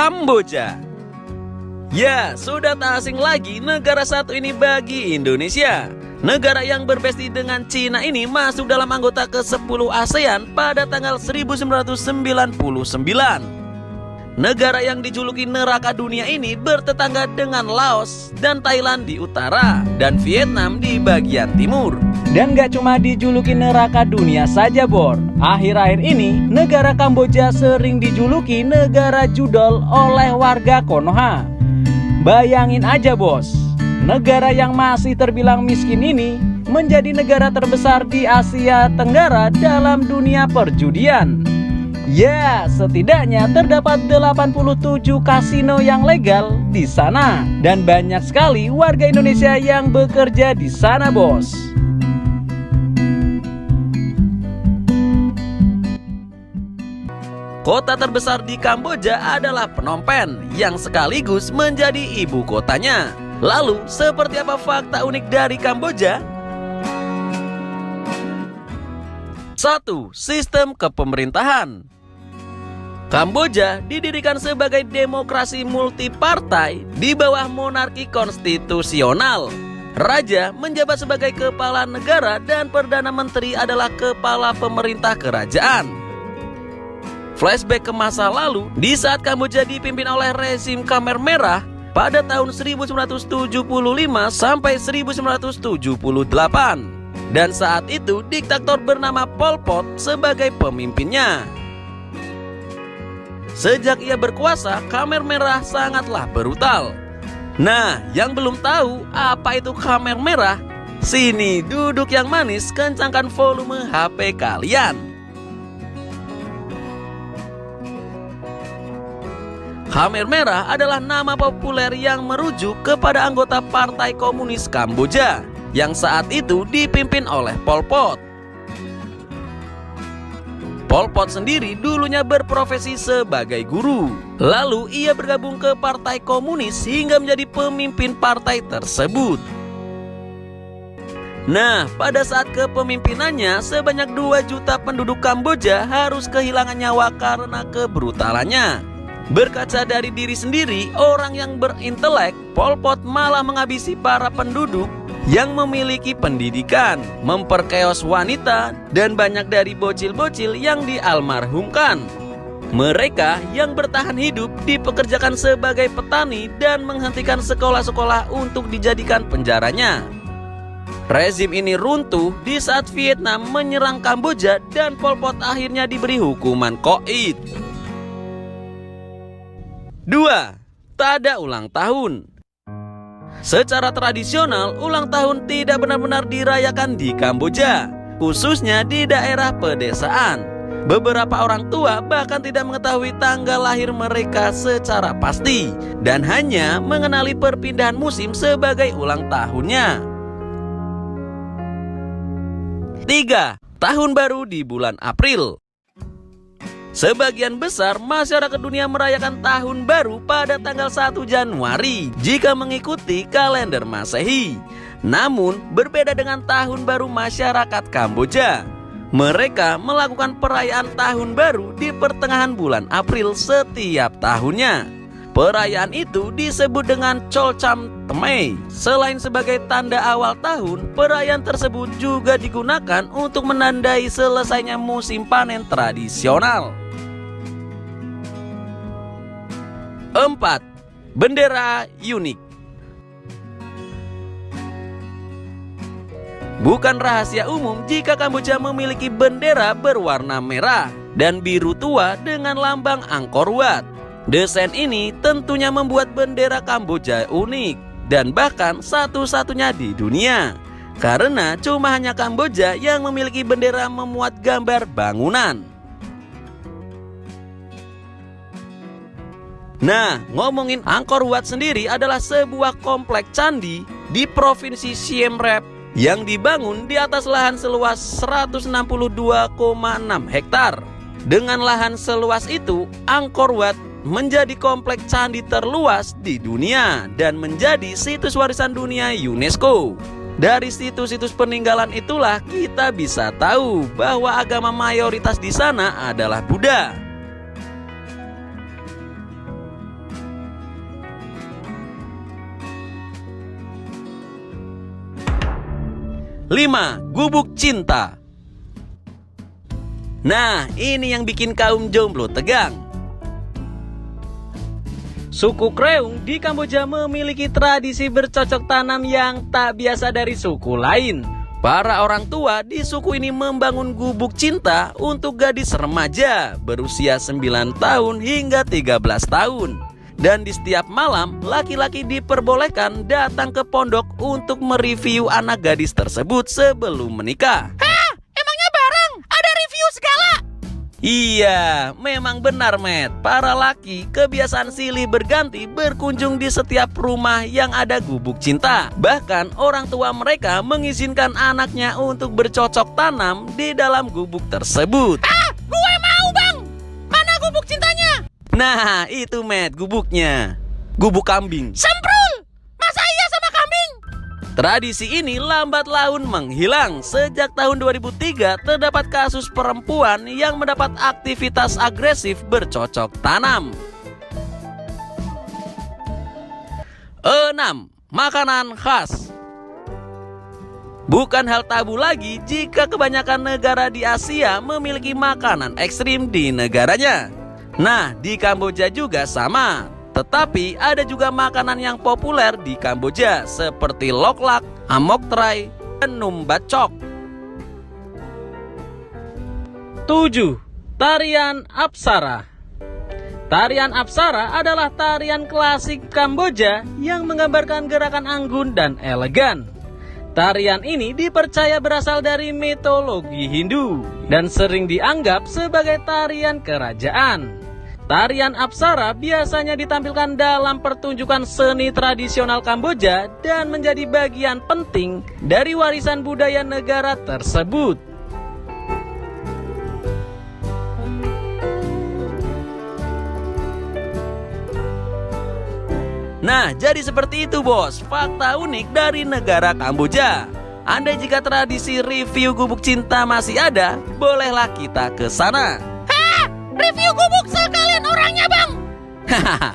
Kamboja. Ya, sudah tak asing lagi negara satu ini bagi Indonesia. Negara yang berbesti dengan Cina ini masuk dalam anggota ke-10 ASEAN pada tanggal 1999. Negara yang dijuluki neraka dunia ini bertetangga dengan Laos dan Thailand di utara dan Vietnam di bagian timur. Dan gak cuma dijuluki neraka dunia saja, Bor. Akhir-akhir ini, negara Kamboja sering dijuluki negara judol oleh warga Konoha. Bayangin aja, bos, negara yang masih terbilang miskin ini menjadi negara terbesar di Asia Tenggara dalam dunia perjudian. Ya, setidaknya terdapat 87 kasino yang legal di sana dan banyak sekali warga Indonesia yang bekerja di sana, bos. Kota terbesar di Kamboja adalah Phnom Penh yang sekaligus menjadi ibu kotanya. Lalu, seperti apa fakta unik dari Kamboja? 1. Sistem kepemerintahan. Kamboja didirikan sebagai demokrasi multipartai di bawah monarki konstitusional. Raja menjabat sebagai kepala negara dan Perdana Menteri adalah kepala pemerintah kerajaan. Flashback ke masa lalu, di saat Kamboja dipimpin oleh rezim Khmer Merah pada tahun 1975 sampai 1978. Dan saat itu diktator bernama Pol Pot sebagai pemimpinnya. Sejak ia berkuasa, Khmer Merah sangatlah brutal. Nah, yang belum tahu apa itu Khmer Merah, sini duduk yang manis, kencangkan volume HP kalian. Khmer Merah adalah nama populer yang merujuk kepada anggota Partai Komunis Kamboja yang saat itu dipimpin oleh Pol Pot. Pol Pot sendiri dulunya berprofesi sebagai guru. Lalu ia bergabung ke Partai Komunis hingga menjadi pemimpin partai tersebut. Nah, pada saat kepemimpinannya sebanyak 2 juta penduduk Kamboja harus kehilangan nyawa karena kebrutalannya. Berkaca dari diri sendiri, orang yang berintelek, Pol Pot malah menghabisi para penduduk yang memiliki pendidikan, memperkeos wanita, dan banyak dari bocil-bocil yang dialmarhumkan. Mereka yang bertahan hidup dipekerjakan sebagai petani dan menghentikan sekolah-sekolah untuk dijadikan penjaranya. Rezim ini runtuh di saat Vietnam menyerang Kamboja dan Pol Pot akhirnya diberi hukuman Qoid. 2. Tada ulang tahun. Secara tradisional, ulang tahun tidak benar-benar dirayakan di Kamboja, khususnya di daerah pedesaan. Beberapa orang tua bahkan tidak mengetahui tanggal lahir mereka secara pasti dan hanya mengenali perpindahan musim sebagai ulang tahunnya. 3. Tahun baru di bulan April. Sebagian besar masyarakat dunia merayakan tahun baru pada tanggal 1 Januari jika mengikuti kalender Masehi. Namun, berbeda dengan tahun baru masyarakat Kamboja. Mereka melakukan perayaan tahun baru di pertengahan bulan April setiap tahunnya. Perayaan itu disebut dengan Chol Cham Thmei. Selain sebagai tanda awal tahun, perayaan tersebut juga digunakan untuk menandai selesainya musim panen tradisional. 4. Bendera unik. Bukan rahasia umum jika Kamboja memiliki bendera berwarna merah dan biru tua dengan lambang Angkor Wat. Desain ini tentunya membuat bendera Kamboja unik dan bahkan satu-satunya di dunia. Karena cuma hanya Kamboja yang memiliki bendera memuat gambar bangunan. Nah, ngomongin Angkor Wat sendiri adalah sebuah komplek candi di Provinsi Siem Reap yang dibangun di atas lahan seluas 162,6 hektar. Dengan lahan seluas itu, Angkor Wat menjadi komplek candi terluas di dunia dan menjadi situs warisan dunia UNESCO. Dari situs-situs peninggalan itulah kita bisa tahu bahwa agama mayoritas di sana adalah Buddha. 5. Gubuk cinta. Nah, ini yang bikin kaum jomblo tegang. Suku Kreung di Kamboja memiliki tradisi bercocok tanam yang tak biasa dari suku lain. Para orang tua di suku ini membangun gubuk cinta untuk gadis remaja berusia 9 tahun hingga 13 tahun. Dan di setiap malam, laki-laki diperbolehkan datang ke pondok untuk mereview anak gadis tersebut sebelum menikah. Hah? Emangnya bareng? Ada review segala? Iya, memang benar, Matt. Para laki kebiasaan silih berganti berkunjung di setiap rumah yang ada gubuk cinta. Bahkan orang tua mereka mengizinkan anaknya untuk bercocok tanam di dalam gubuk tersebut. Ah, gue mau bang. Mana gubuk cintanya? Nah, itu Matt, gubuknya. Gubuk kambing. Semprul! Masa iya sama kambing? Tradisi ini lambat laun menghilang. Sejak tahun 2003 terdapat kasus perempuan yang mendapat aktivitas agresif bercocok tanam. 6. Makanan khas. Bukan hal tabu lagi jika kebanyakan negara di Asia memiliki makanan ekstrim di negaranya. Nah, di Kamboja juga sama. Tetapi ada juga makanan yang populer di Kamboja seperti loklak, amok tray, dan numbacok. 7. Tarian Apsara. Tarian Apsara adalah tarian klasik Kamboja yang menggambarkan gerakan anggun dan elegan. Tarian ini dipercaya berasal dari mitologi Hindu dan sering dianggap sebagai tarian kerajaan. Tarian Apsara biasanya ditampilkan dalam pertunjukan seni tradisional Kamboja dan menjadi bagian penting dari warisan budaya negara tersebut. Nah, jadi seperti itu bos, fakta unik dari negara Kamboja. Andai jika tradisi review gubuk cinta masih ada, bolehlah kita ke sana. Hah? Review gubuk sekalian orangnya bang? Hahaha.